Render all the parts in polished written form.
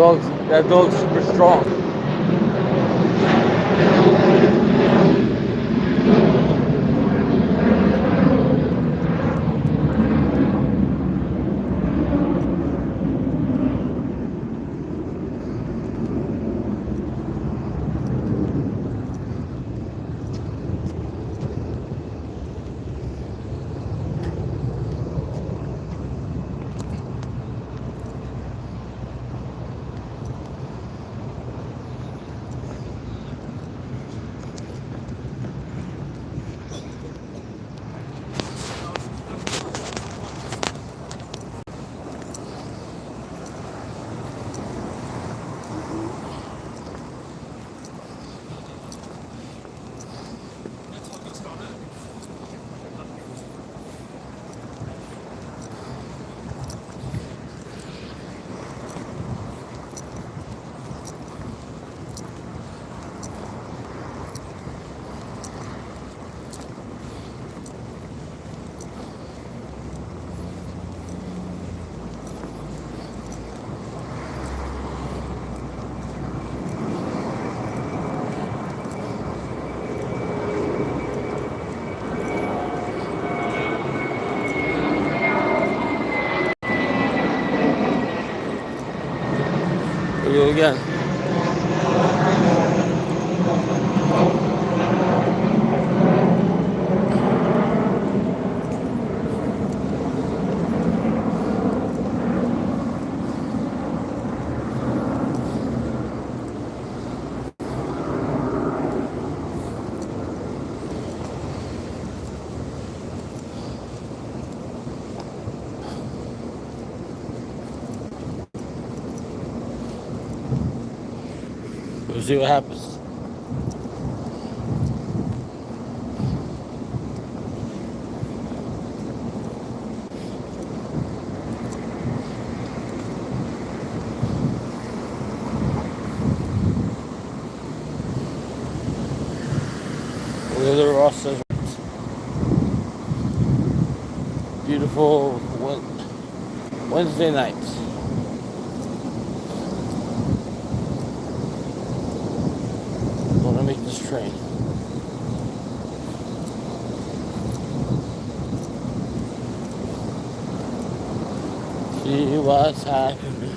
That dog's super strong. We go again. We'll see what happens. We're the Ross says beautiful Wednesday night. Gonna make this train. See what's happening.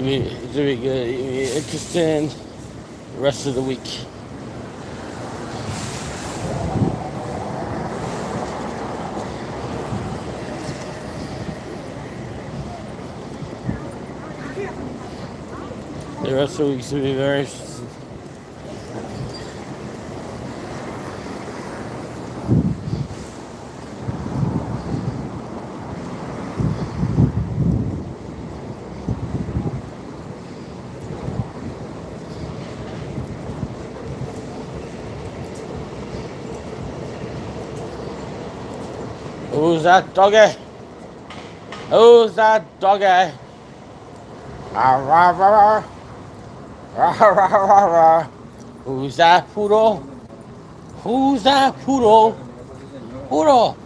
It's gonna be good. Interesting rest of the week. The rest of the week's gonna be very interesting. Who's that doggy? Who's that doggy? Ah, rah, rah, rah. Rah, rah, rah, rah. Who's that poodle? Who's that poodle? Poodle.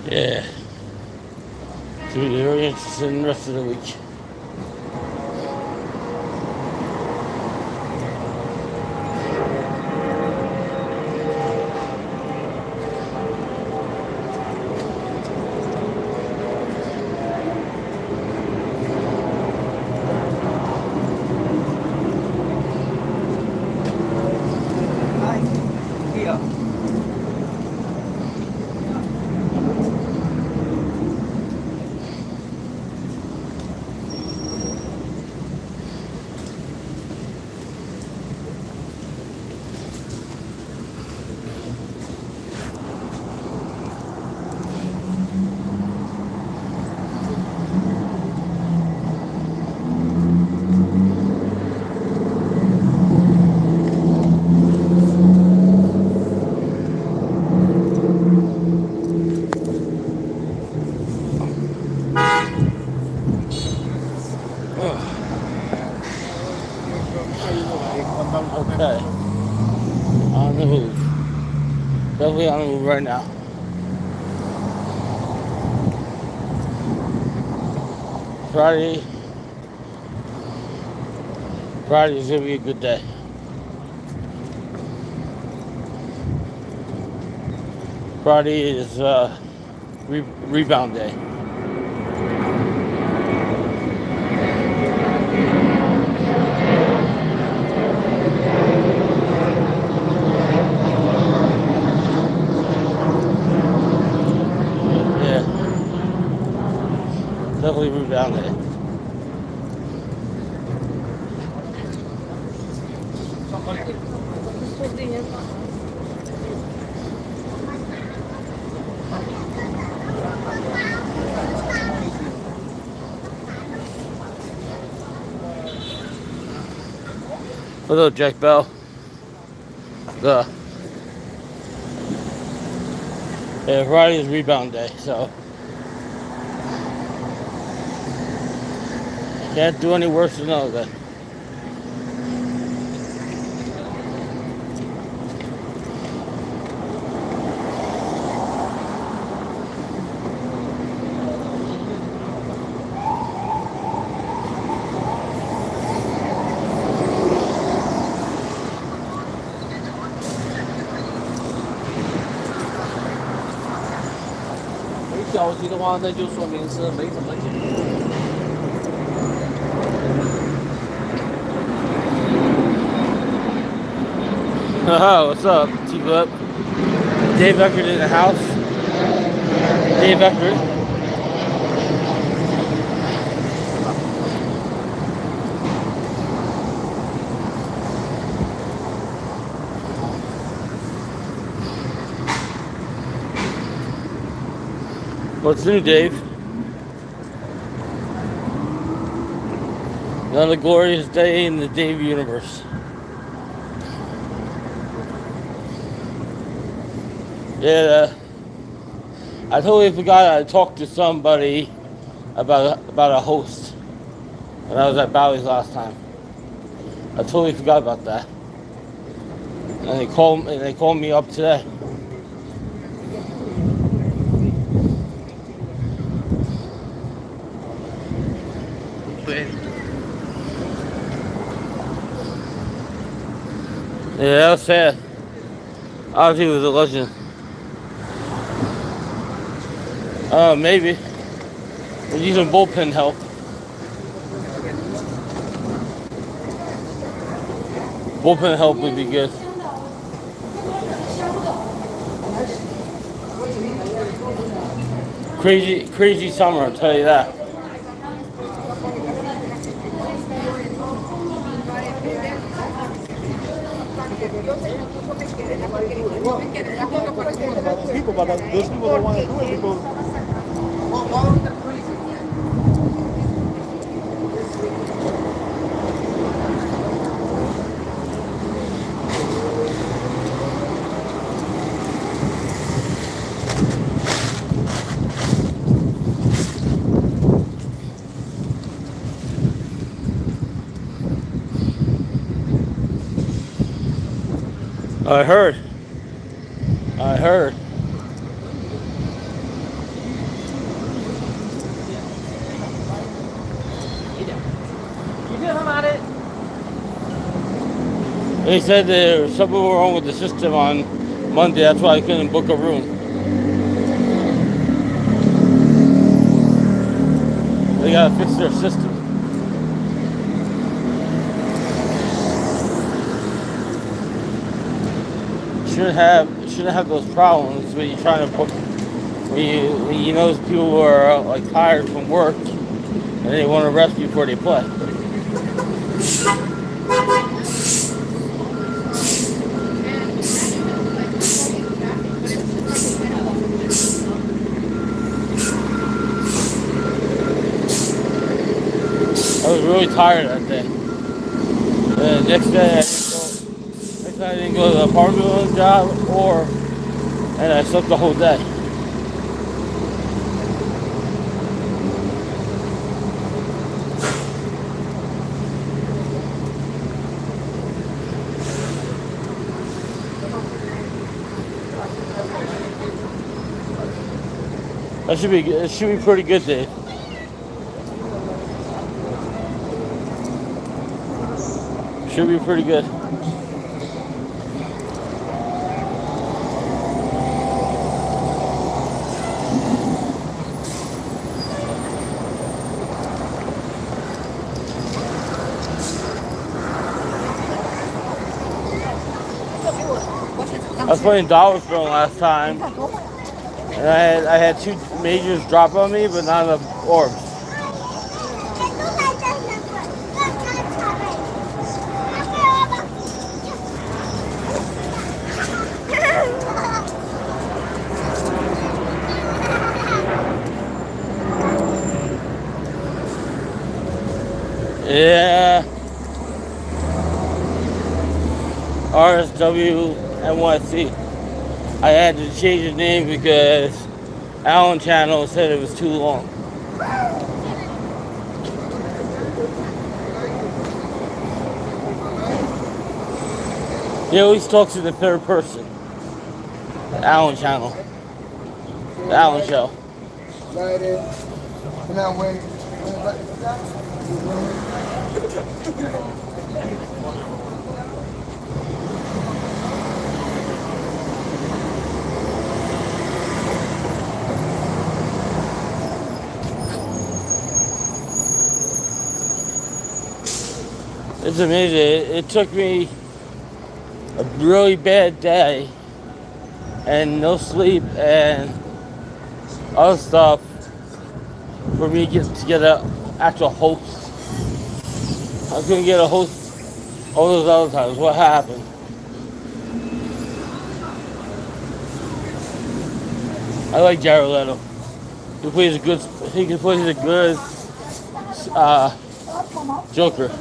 Yeah. Should be very interested in the rest of the week. Okay. On the move. Definitely on the move right now. Friday. Friday is gonna be a good day. Friday is rebound day. Yeah. Definitely rebound day. Hello, Jack Bell. Friday is rebound day, so can't do any worse than that. What's up, T-Flip? Dave Eckert in the house. Dave Eckert. What's new, Dave? Another glorious day in the Dave universe. Yeah, I totally forgot I talked to somebody about a host when I was at Bally's last time. I totally forgot about that. And they called me up today. Yeah, that was sad. Obviously, he was a legend. Maybe. We're using bullpen help. bullpen help would be good. Crazy summer, I'll tell you that. People, but those people don't want to do it because I heard. They said there was something wrong with the system on Monday. That's why I couldn't book a room. They gotta fix their system. Shouldn't have those problems when you're trying to book. When you know people who are like tired from work and they want to rest before they play. I was really tired that day. The next day I didn't go to the apartment job and I slept the whole day. It should be pretty good, Dave. Should be pretty good. I was playing Dollarstone last time, and I had 2 majors drop on me, but not enough orbs. Yeah. RSW NYC. I had to change the name because Allen Channel said it was too long. He always talks in the third person. The Allen Channel. The Allen Show. Right in. And that way. It's amazing. It took me a really bad day and no sleep and other stuff for me to get an actual host. I couldn't get a host all those other times. What happened? I like Jared Leto. He plays a good Joker.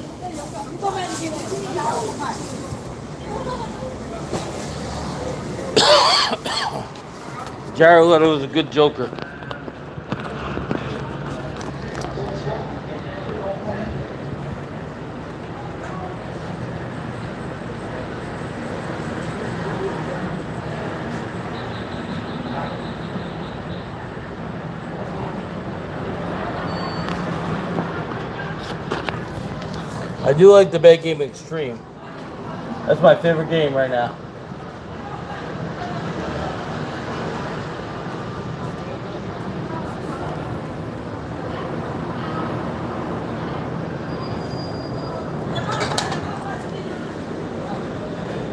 Jared Leto is a good Joker. I do like the bad game Extreme. That's my favorite game right now.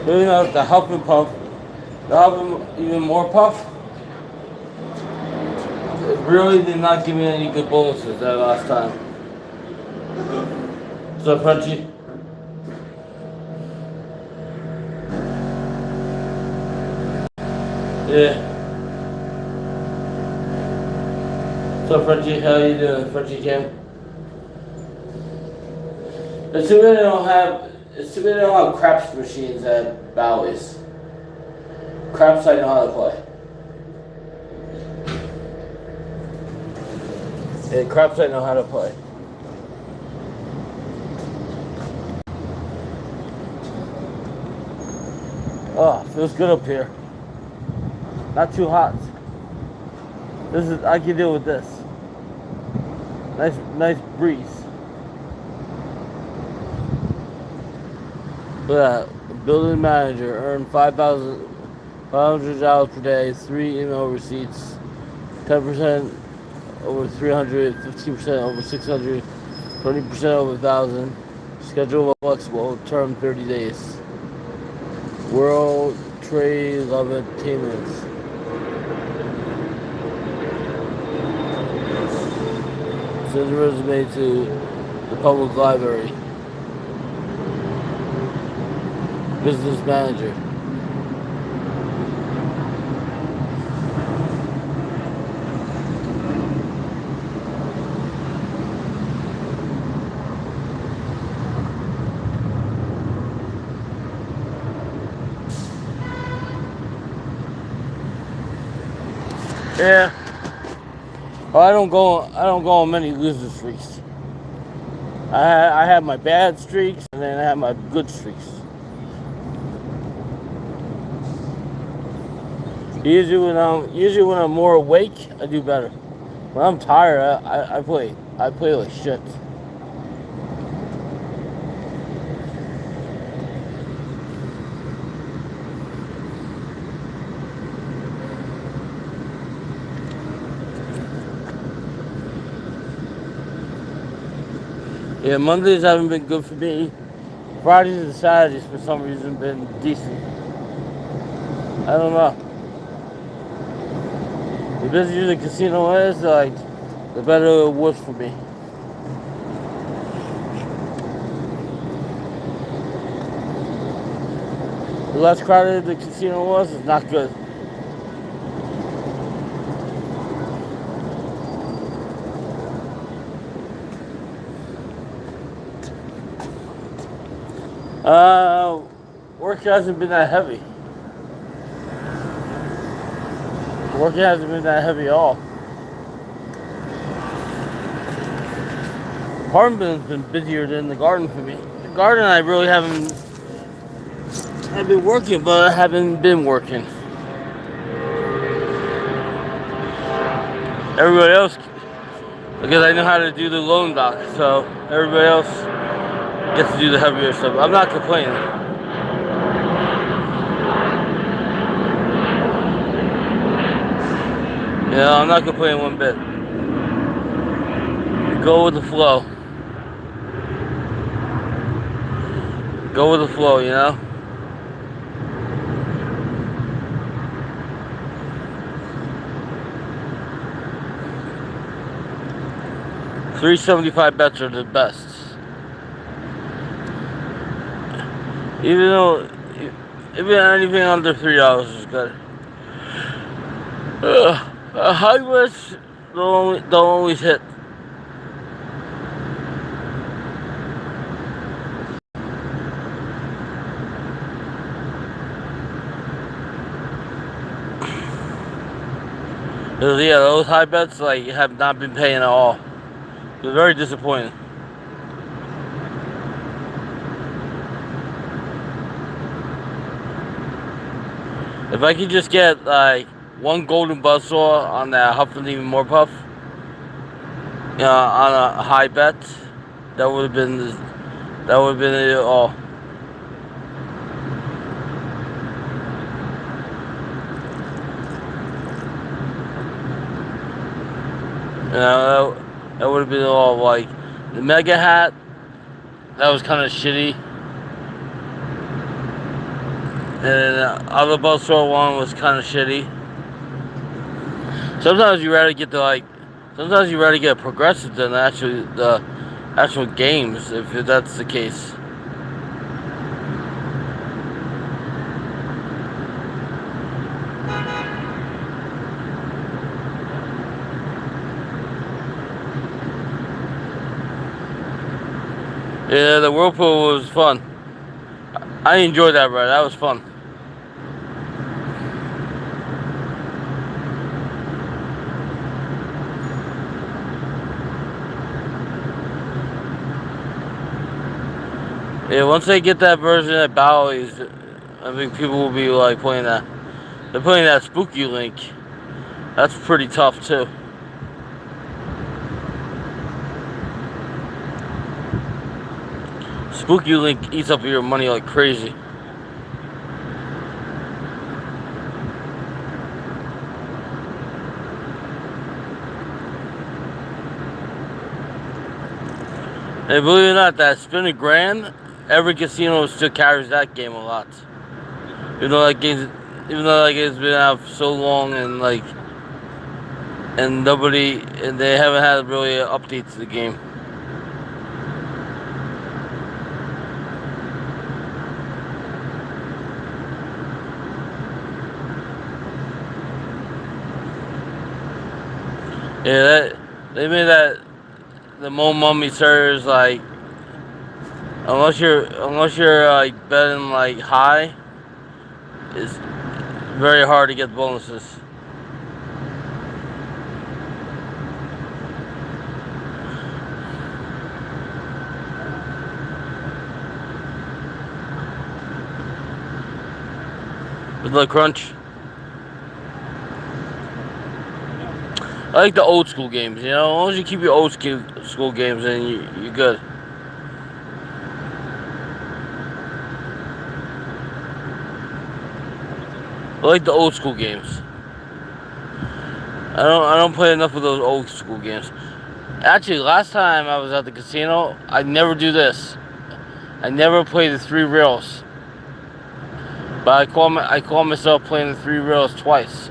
You know, the Huff and Puff, the Huff and Even More Puff, it really did not give me any good bonuses that last time. So, Frenchie? Yeah. So, Frenchie, how you doing, Frenchie Cam? It's too bad they don't have craps machines at Bowie's. Craps I know how to play. Yeah, craps I know how to play. Oh, feels good up here. Not too hot. I can deal with this. Nice breeze. Look at that. Building manager earned $5,500 per day, 3 email receipts, 10% over 300, 15% over 600, 20% over 1,000. Schedule flexible, term 30 days. World Trade of Entertainment. Send the resume to the public library. Business manager. Yeah. Well, I don't go on many loser streaks. I have my bad streaks and then I have my good streaks. Usually when I'm more awake, I do better. When I'm tired, I play like shit. Yeah, Mondays haven't been good for me. Fridays and Saturdays for some reason been decent. I don't know. The busier the casino is, like, the better it was for me. The less crowded the casino was, it's not good. Work hasn't been that heavy. Work hasn't been that heavy at all. Apartment's been busier than the garden for me. The garden I really haven't. I've been working, but I haven't been working. Everybody else, because I know how to do the loan doc, so everybody else gets to do the heavier stuff. I'm not complaining. You know, I'm not complaining one bit. Go with the flow. Go with the flow, you know? $3.75 bets are the best. Even anything under $3 is good. High bets don't always hit. Yeah, those high bets like have not been paying at all. They're very disappointing. If I could just get like one golden buzzsaw on that Huff and Even More Puff, on a high bet, that would have been it all. You know, that would have been all. Like the Mega Hat, that was kind of shitty. And other Buzz Saw one was kind of shitty. Sometimes you rather get progressive than actually the actual games, if that's the case. Yeah, the whirlpool was fun. I enjoyed that ride. That was fun. Yeah, once they get that version at Bally's, I think people will be like playing that. They're playing that Spooky Link. That's pretty tough too. Spooky Link eats up your money like crazy. And believe it or not, that Spin a Grand, every casino still carries that game a lot. Even though that game's been out for so long and they haven't had really an update to the game. Yeah, they made that the Mo Mummy servers like unless you're like betting like high, it's very hard to get bonuses. With the crunch. I like the old school games, you know. As long as you keep your old school games, then you're good. I like the old school games. I don't play enough of those old school games. Actually, last time I was at the casino, I never do this. I never play the 3 reels. But I call myself playing the 3 reels twice.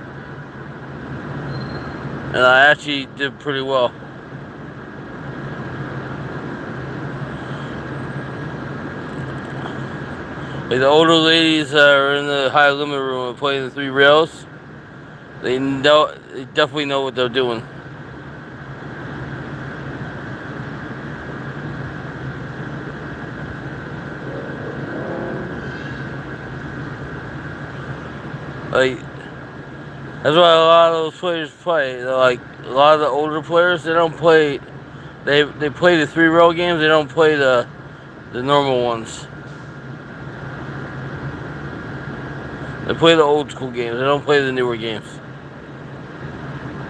And I actually did pretty well. Like the older ladies that are in the high limit room and playing the 3 rails, they definitely know what they're doing. Like, that's why a lot of those players play. They're like a lot of the older players, they don't play. They play the 3 rail games. They don't play the normal ones. They play the old school games. They don't play the newer games.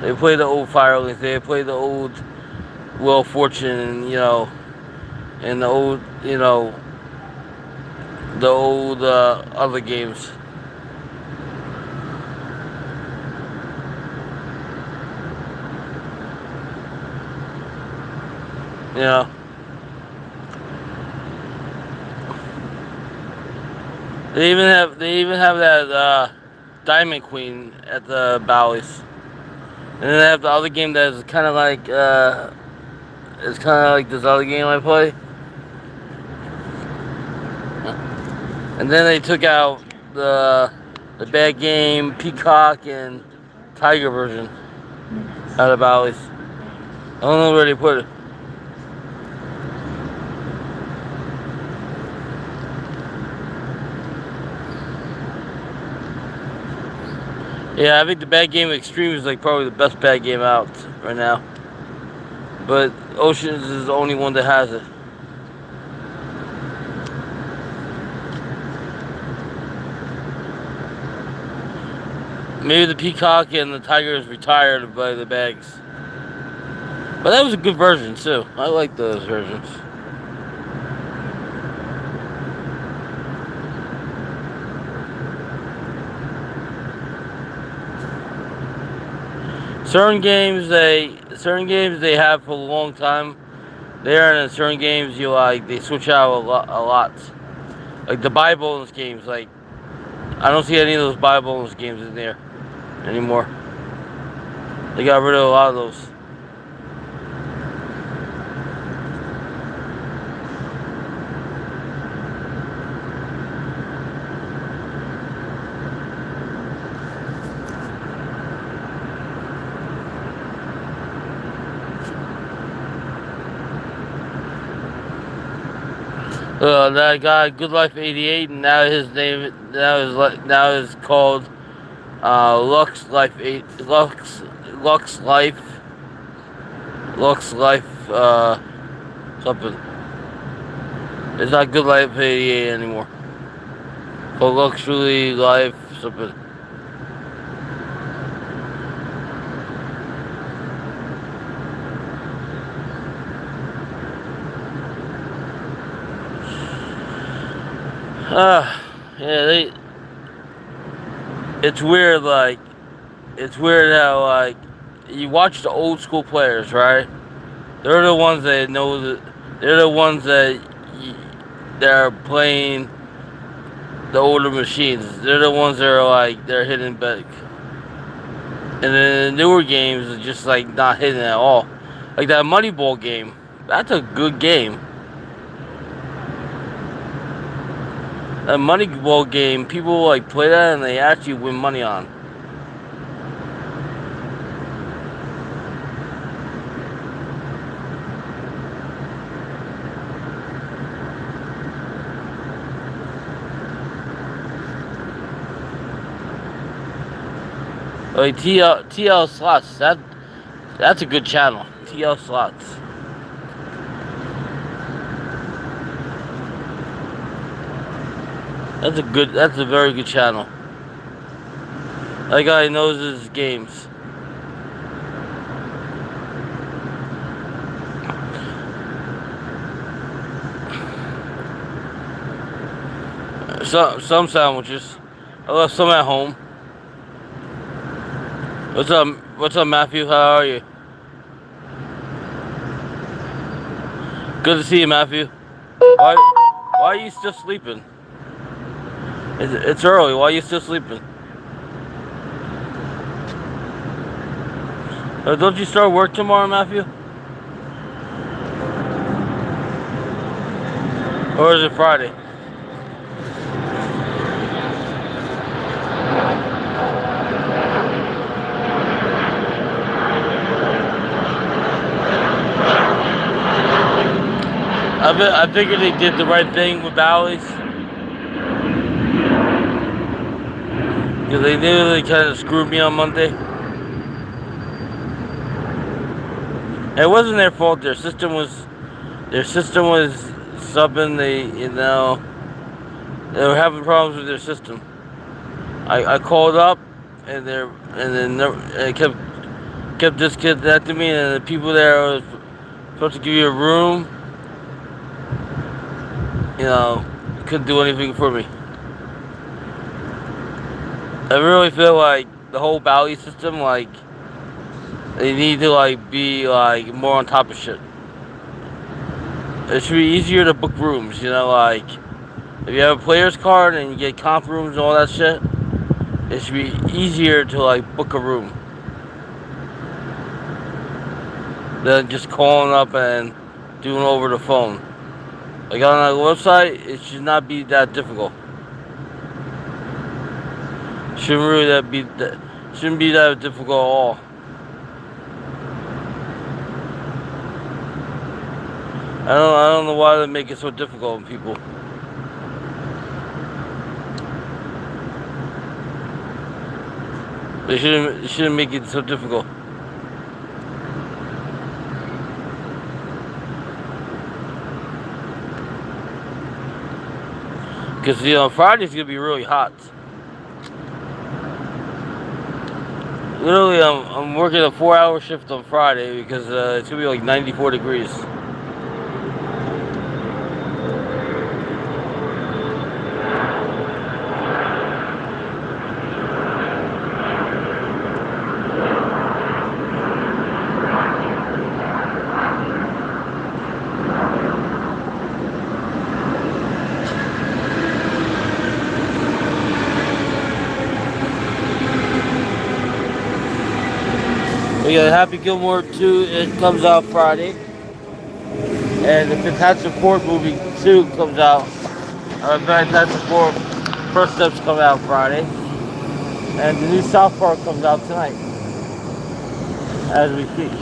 They play the old Firelink. They play the old Wheel of Fortune, you know, and the old, you know, the old other games. You know. They even have that Diamond Queen at the Bally's, and then they have the other game that is kind of like this other game I play. And then they took out the bad game Peacock and Tiger version out of Bally's. I don't know where they put it. Yeah, I think the Bad Game Extreme is like probably the best bad game out right now. But Oceans is the only one that has it. Maybe the Peacock and the Tiger is retired by the bags. But that was a good version too. I like those versions. Certain games they have for a long time. There and in certain games they switch out a lot. Like the buy bonus games, like I don't see any of those Bible games in there anymore. They got rid of a lot of those. That guy, Good Life 88, and now his name now is called Lux Life 8 Lux Life something. It's not Good Life 88 anymore. Called Luxury Life something. Yeah, it's weird, it's weird how, you watch the old school players, right? They're the ones that know they're the ones that they're playing the older machines. They're the ones that are, they're hitting big. And then the newer games are just, not hitting at all. Like that Moneyball game, that's a good game. A Moneyball game, people play that and they actually win money on. Like TL Slots, that's a good channel. TL Slots. That's a very good channel. That guy knows his games. Some sandwiches. I left some at home. What's up, Matthew? How are you? Good to see you, Matthew. Why are you still sleeping? It's early. Why are you still sleeping? Don't you start work tomorrow, Matthew? Or is it Friday? I figured they did the right thing with Bally's. Because they nearly kind of screwed me on Monday. It wasn't their fault. Their system was subbing. They were having problems with their system. I called up and it kept disconnecting me, and the people there was supposed to give you a room. Couldn't do anything for me. I really feel like the whole Bally system, they need to be more on top of shit. It should be easier to book rooms, if you have a player's card and you get comp rooms and all that shit, it should be easier to book a room than just calling up and doing over the phone. On a website, it should not be that difficult. Shouldn't be that difficult at all. I don't know why they make it so difficult on people. They shouldn't make it so difficult. Because Friday's gonna be really hot. Literally, I'm working a 4-hour shift on Friday because it's gonna be 94 degrees. We got Happy Gilmore 2, it comes out Friday. And the Fantastic Four movie 2 comes out. Fantastic Four First Steps come out Friday. And the new South Park comes out tonight. As we speak.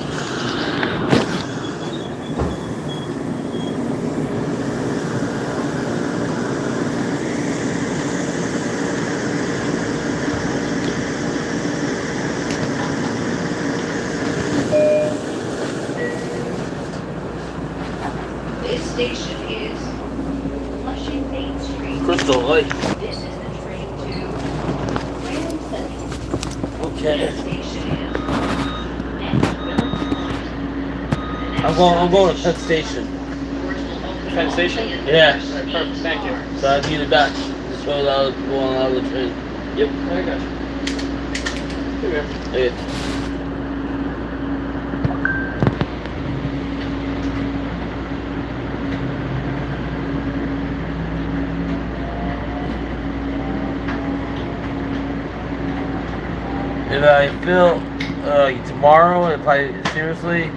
This station is Flushing Main Street. Crystal Lake. This is the train to Grand Central. Okay. This station is next Village Point. The next I'm going to stop Penn Station. doors will open Penn Station? only Yeah. at the Alright, perfect, thank you. So I need it back. So I'll go on out of the train. Yep, I got you. Here we are. Hey. If I feel tomorrow, if I seriously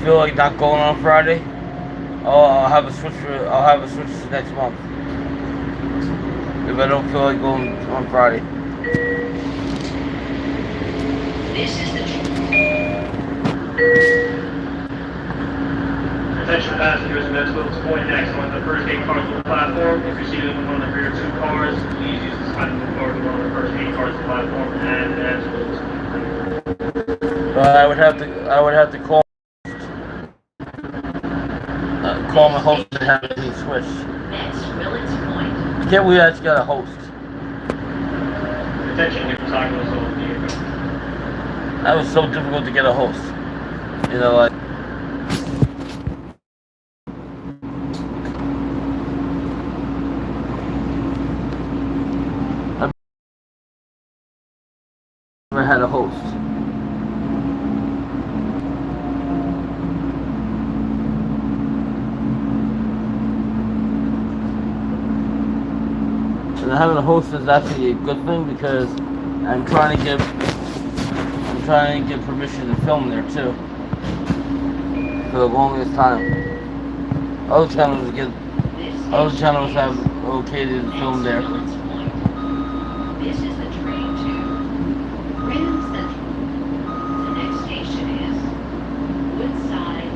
feel like not going on Friday, I'll have a switch next month. If I don't feel like going on Friday. This is the Attention passengers in Metzville to point next on the first gate cars on the platform. If you're seated in one of the rear two cars, please use the side of the car to one of the first gate cars on the platform and I would have to call my host and have everything switched. next Village Point. Can't we actually got a host? attention if you're talking with someone vehicle. That was so difficult to get a host. You know, like. I've never had a host. And having a host is actually a good thing because I'm trying to get permission to film there too. For the longest time. Other channels have okay to film there. This is the train to Grand Central. The next station is Woodside.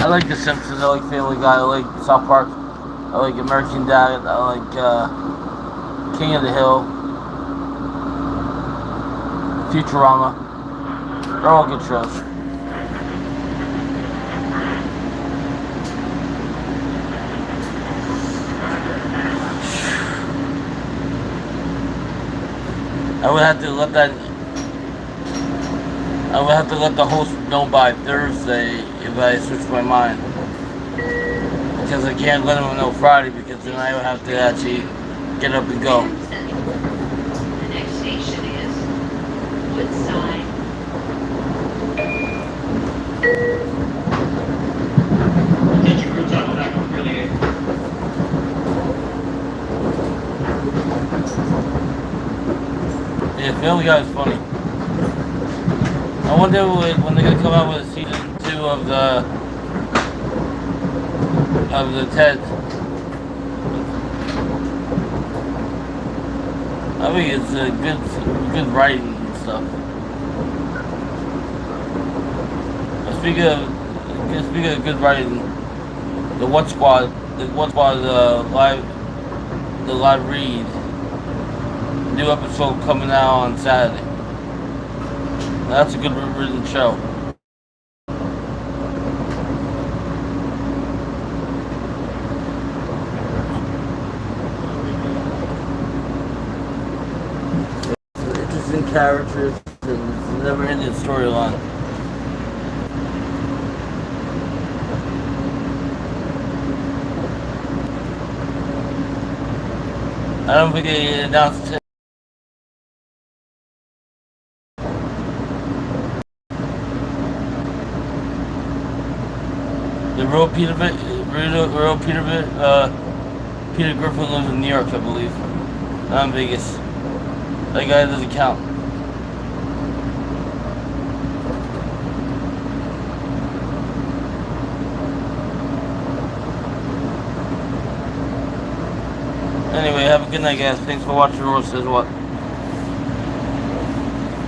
I like The Simpsons, I like Family Guy, I like South Park, I like American Dad, I like King of the Hill, Futurama. They're all good shows. I would have to let the host know by Thursday if I switch my mind. Because I can't let him know Friday because then I would have to actually get up and go. Grand Central. The next station is Woodside. Attention crew time on that one, really. Yeah, Family Guy is funny. I wonder when they're gonna come out with season 2 of the Ted. I think it's good writing and stuff. Speaking of good writing, the One Squad live read. New episode coming out on Saturday. That's a good written show. Interesting characters and it's a never-ending storyline. I don't think they announced it. The real Peter Real Peter Griffin lives in New York, I believe. Not in Vegas. That guy doesn't count. Anyway, have a good night, guys. Thanks for watching Roar Says What.